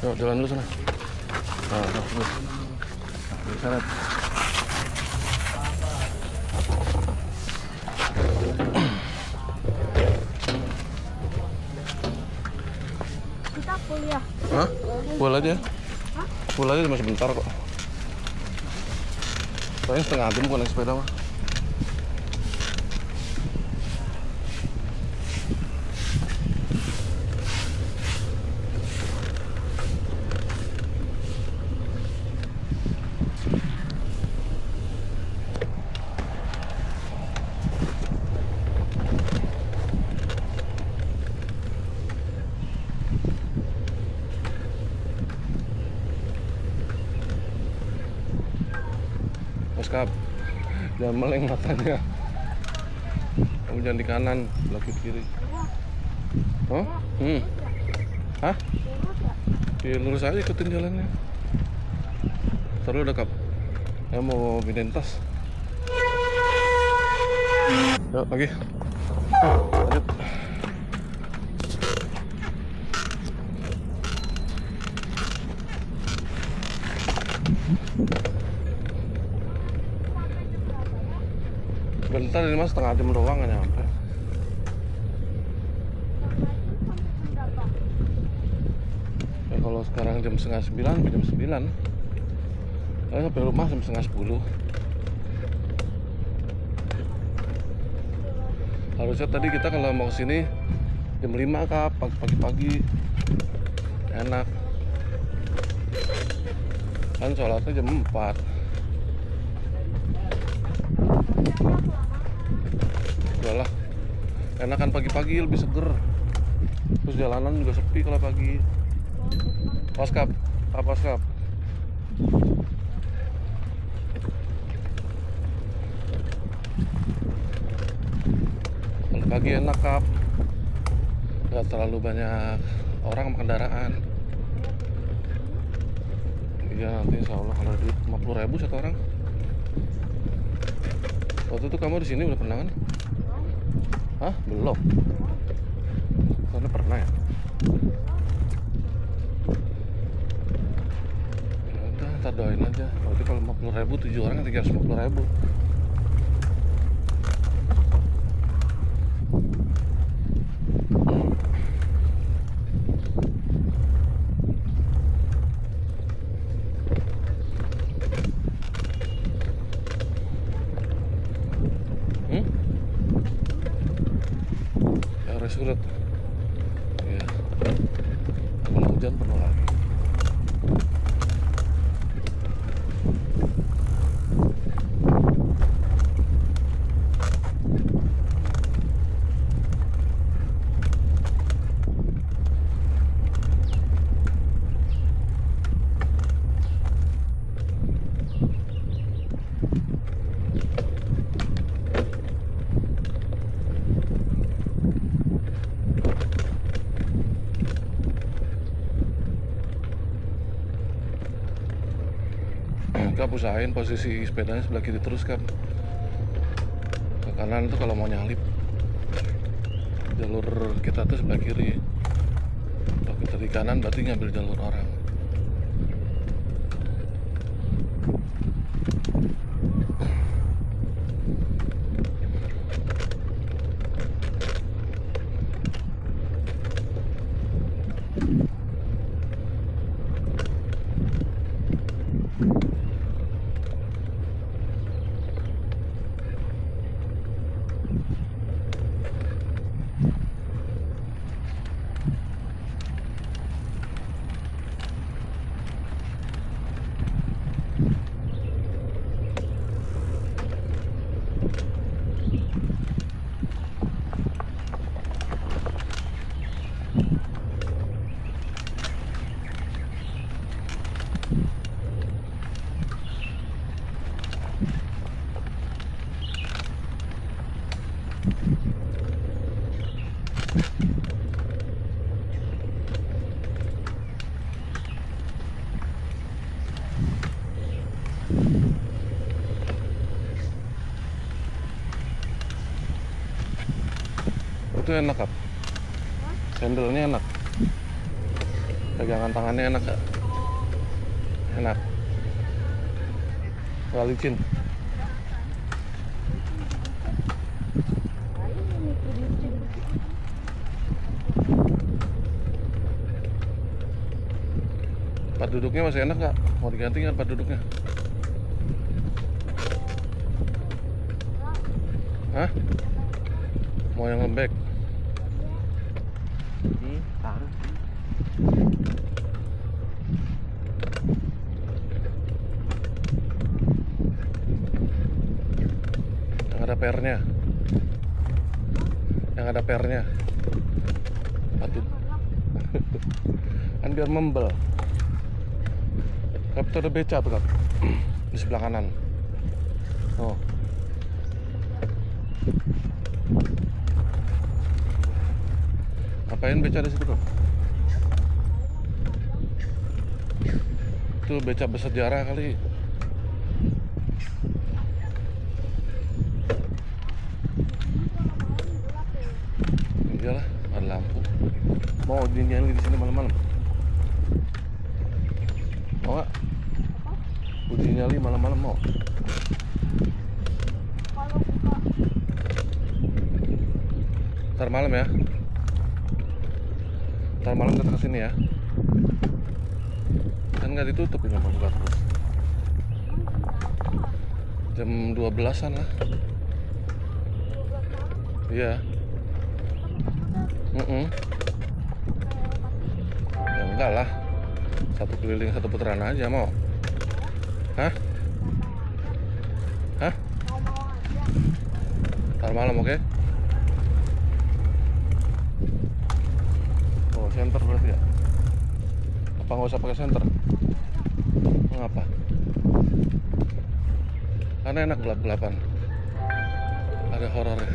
Yuk, jalan dulu sana. Nah, terus. Di sana. Kita kuliah. Hah? Full aja. Full aja cuma sebentar kok. Soalnya setengah jam kok naik sepeda mah. Kap, jangan meleng matanya. Kamu jangan di kanan, belakang kiri. Oh? Hah? Ya lurus aja, ikutin jalannya. Terus udah Kap. Saya mau pindahin tas. Yuk, lagi. Lanjut. Bentar ini mas, setengah jam doang nggak nyampe. Ya kalau sekarang jam setengah 9 sampai jam 9. Saya sampai rumah jam setengah 10. Harusnya tadi kita kalau mau kesini jam 5 Kak, pagi-pagi. Enak. Kan sholatnya jam 4. Udahlah, enakan pagi-pagi lebih seger. Terus jalanan juga sepi kalau pagi. Paskap, apa paskap? Kalau pagi enak Kap, nggak terlalu banyak orang sama kendaraan. Iya nanti insya Allah kalau duit 50.000 satu orang. Waktu itu kamu di sini udah pernah kan? Hah? Belum? Karena pernah ya? Ya udah, ntar doain aja. Berarti kalau 50.000 7 orang 350.000. Surut ya, kalau hujan penuh lagi. Kap usahain posisi sepedanya sebelah kiri terus Kap. Ke kanan tuh kalau mau nyalip. Jalur kita tuh sebelah kiri. Kalau kita di kanan berarti ngambil jalur orang. Itu enak Kap. Handle-nya enak, pegangan tangannya enak gak? Enak, gak licin. Tempat duduknya masih enak gak? Mau diganti nggak tempat duduknya? Hah? Mau yang lembek? Taruh. Yang ada pernya. Yang ada pernya. Patut. Kan biar membel. Kap tuh ada beca tuh, Kap. Di sebelah kanan. Oh. Ngapain beca di situ, Kap? Itu beca bersejarah kali. Iyalah, ada lampu. Mau nyali di sini malam-malam? Mau nggak? Uji nyali malam-malam mau? Kalau buka Ntar malam ya. Ntar malam kita kesini ya. Kan nggak ditutup ini, mau buka terus. Jam 12-an lah. 12 malam Iya. Ya enggak lah. Satu keliling satu putaran aja mau. Hah? Hah? mau aja. Ntar malam oke? Oh, center berarti ya? Apa nggak usah pakai center? Mengapa? Karena enak gelap-gelapan. Ada horornya.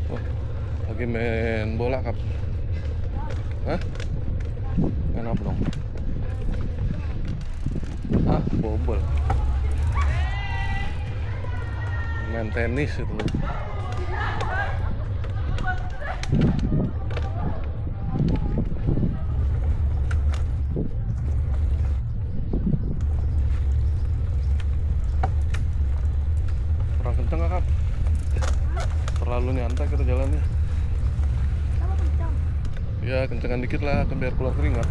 Oh, lagi main bola, Kap. Hah? Main apa dong? Ah, bobol. Main tenis itu. Kurang kenceng gak, Kap? Terlalu nyantai kita jalannya. Sama kencang. Ya, kencengan dikit lah, kan biar keluar keringat.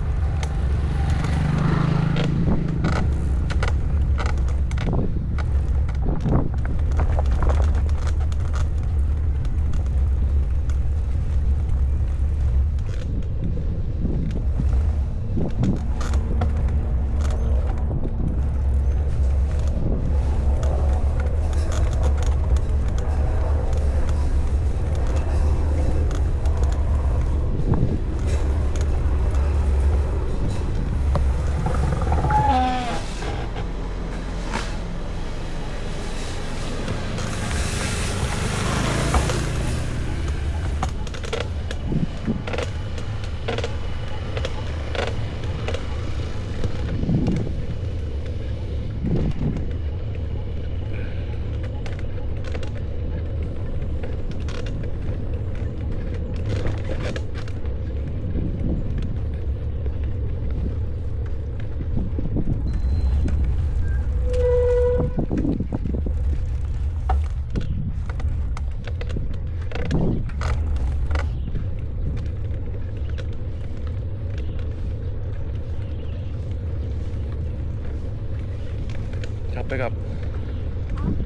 Capek, Kap?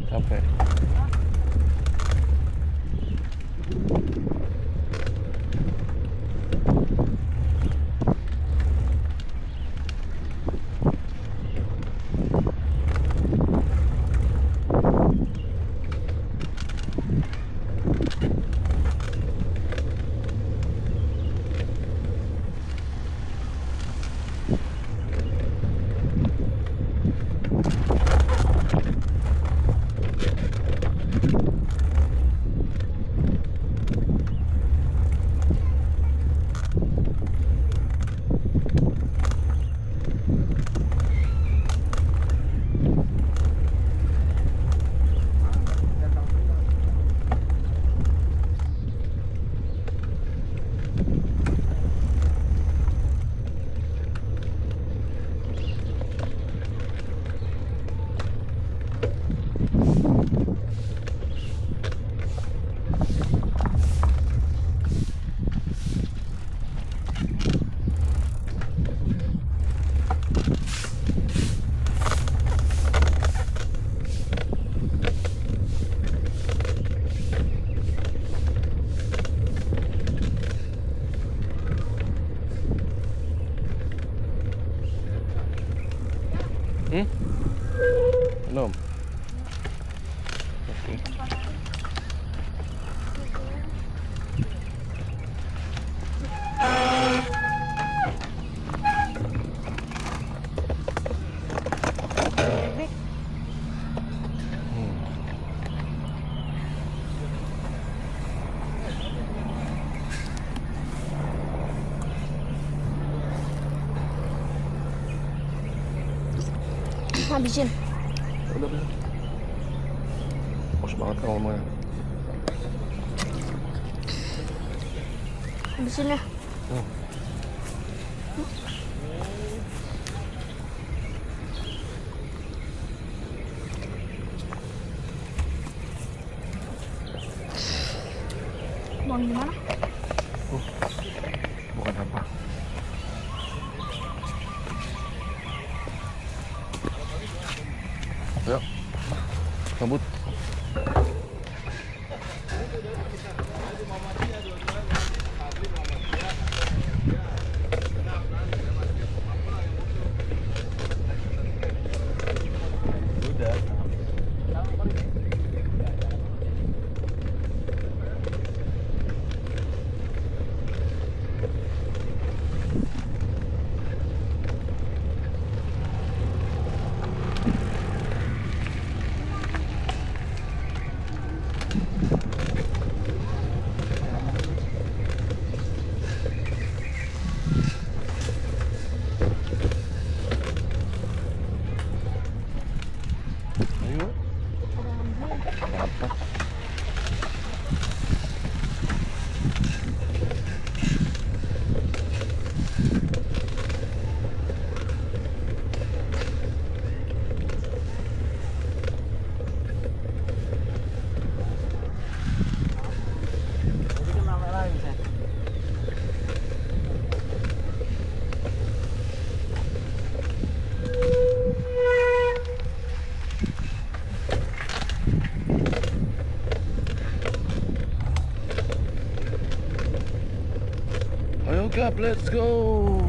Capek. Belum. Oke. Habisin. Udah. Bos banget kamu mah. Habisin ya. Buang di mana? Bukan apa. Ayo. Sambut. Ayo. Apa? Ayo Gap, let's go.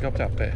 Gap capek.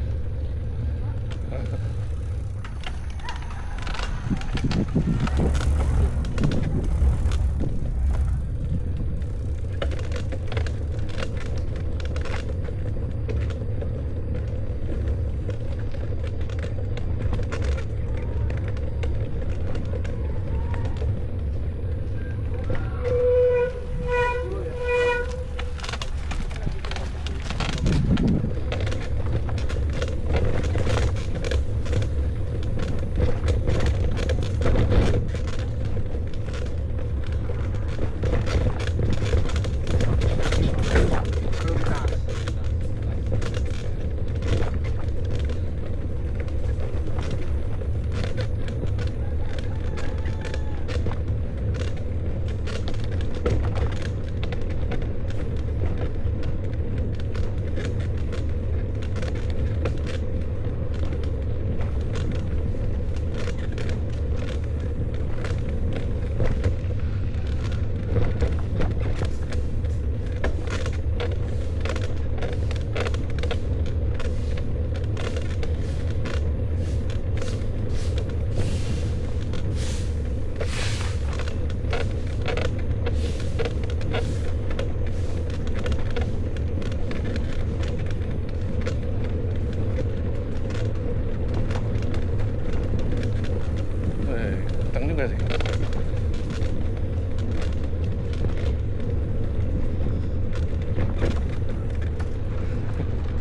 Kenceng juga sih.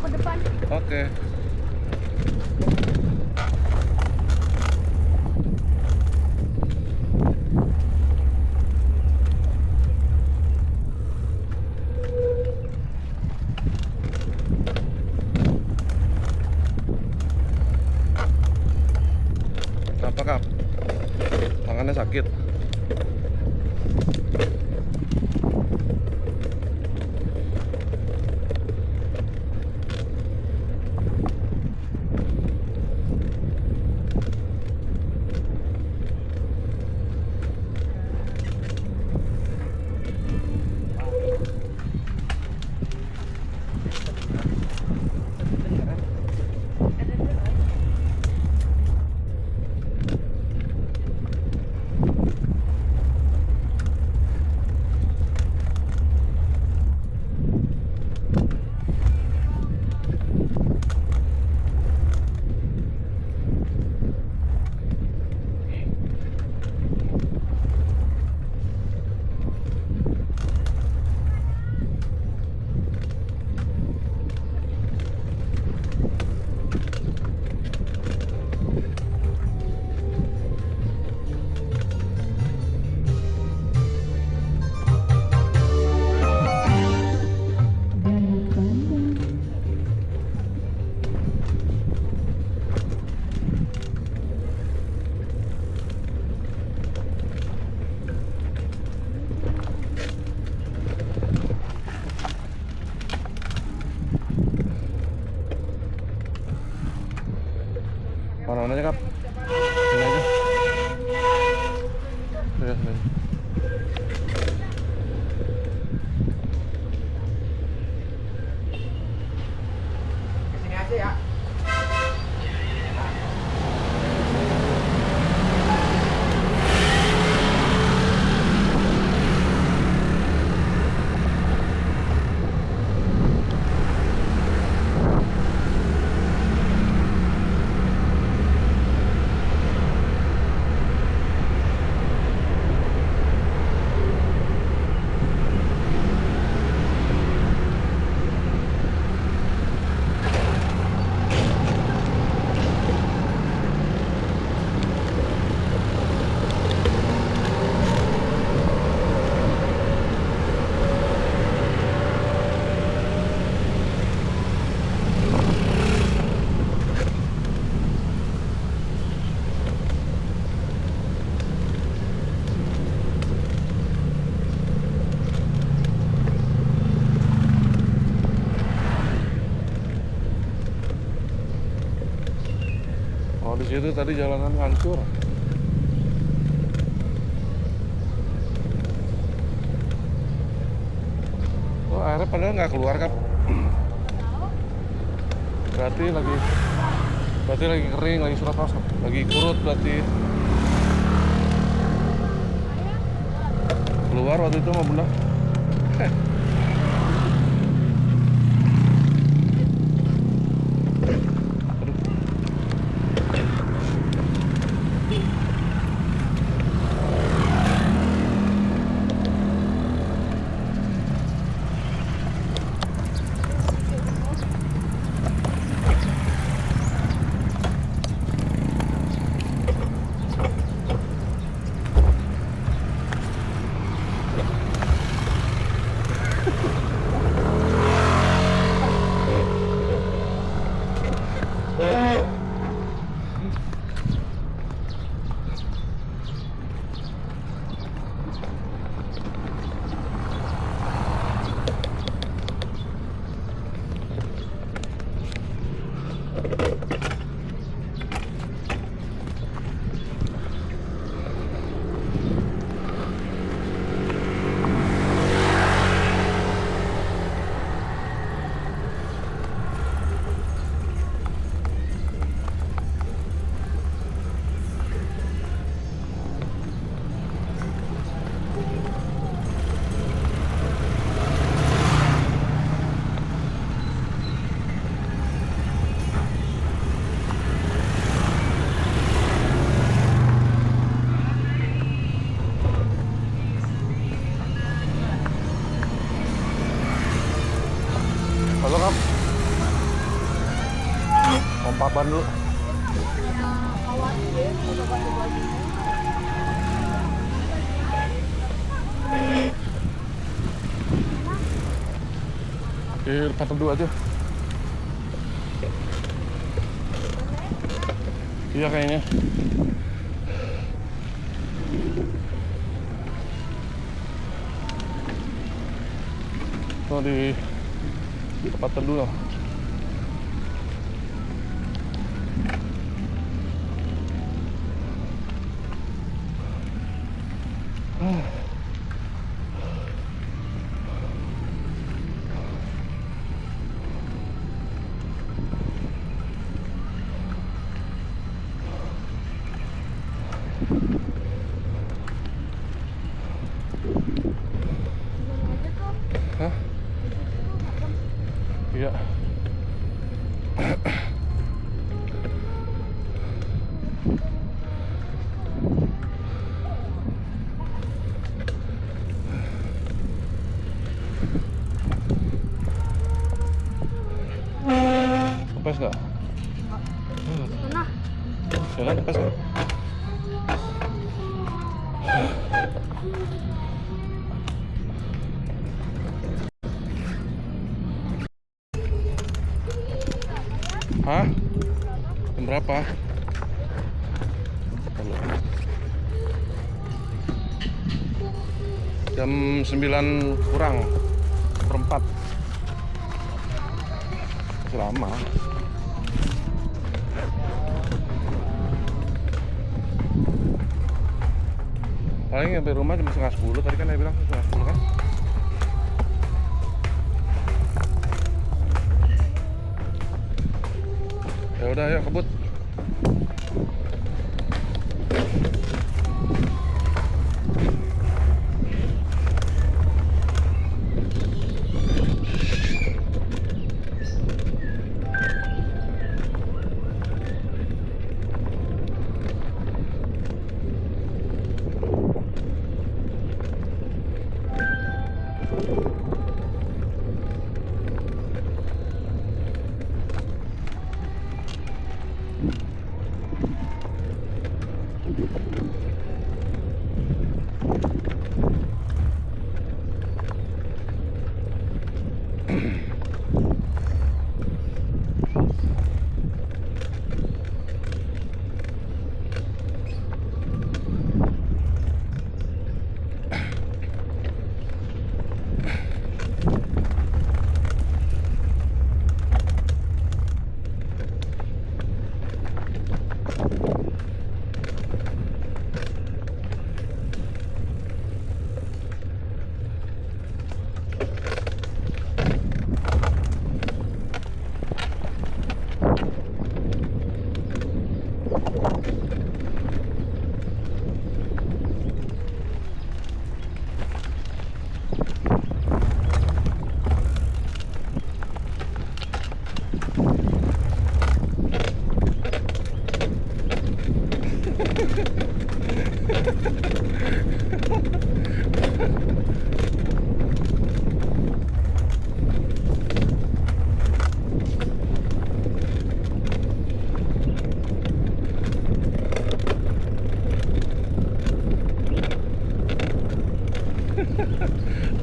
Ke depan. Oke. Apa Kap? Tangannya sakit. nih. Kesini aja ya. Oh, di situ tadi jalanan hancur. Oh, airnya padahal nggak keluar, Kap. Berarti lagi kering, lagi surat masuk, lagi kurut berarti. Keluar waktu itu mah benar. Halo, Kap. Pompa ban dulu. Di depan teduh aja. Iya kayaknya. Oh, di tempat teduh lah. Hah? Iya. Kempes nggak? Pernah. Ya kan, kempes kan? Hah? Jam berapa? Jam 9 kurang seperempat. Masih lama. Paling sampai rumah jam setengah 10 tadi kan dia bilang setengah 10 kan. Ya udah ayo kebut.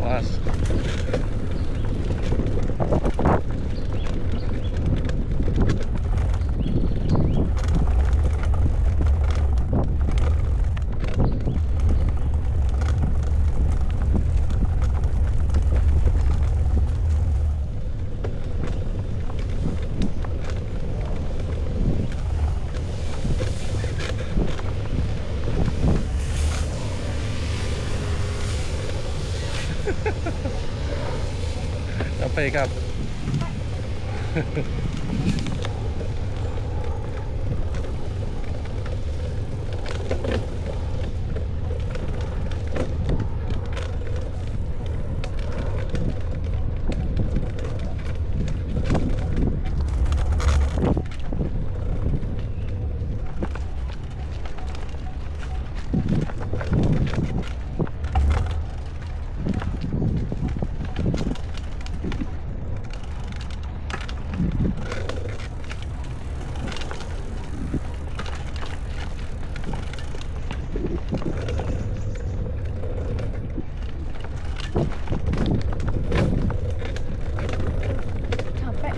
Pas. Capek Kap. Capek.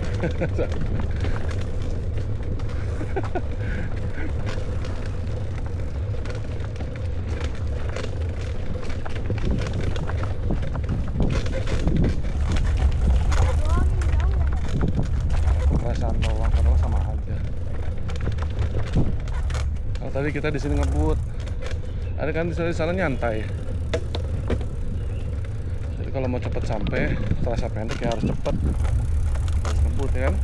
Perasaan bawang padahal sama aja. Kalau tadi kita di sini ngebut, ada kan di sana nyantai. Jadi kalau mau cepet sampai, terasa pendek ya harus cepet, harus ngebut ya kan.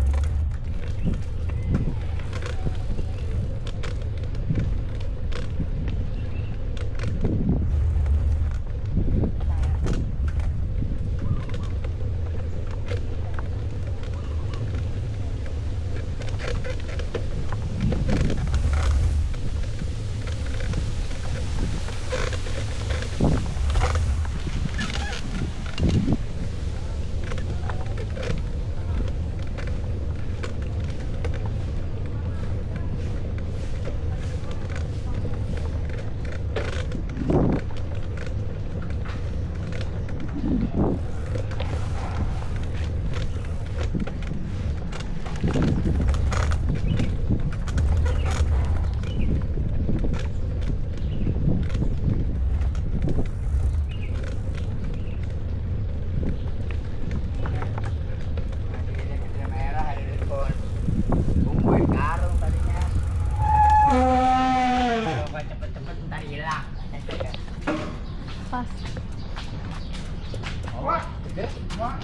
pas. Wah, gede semua.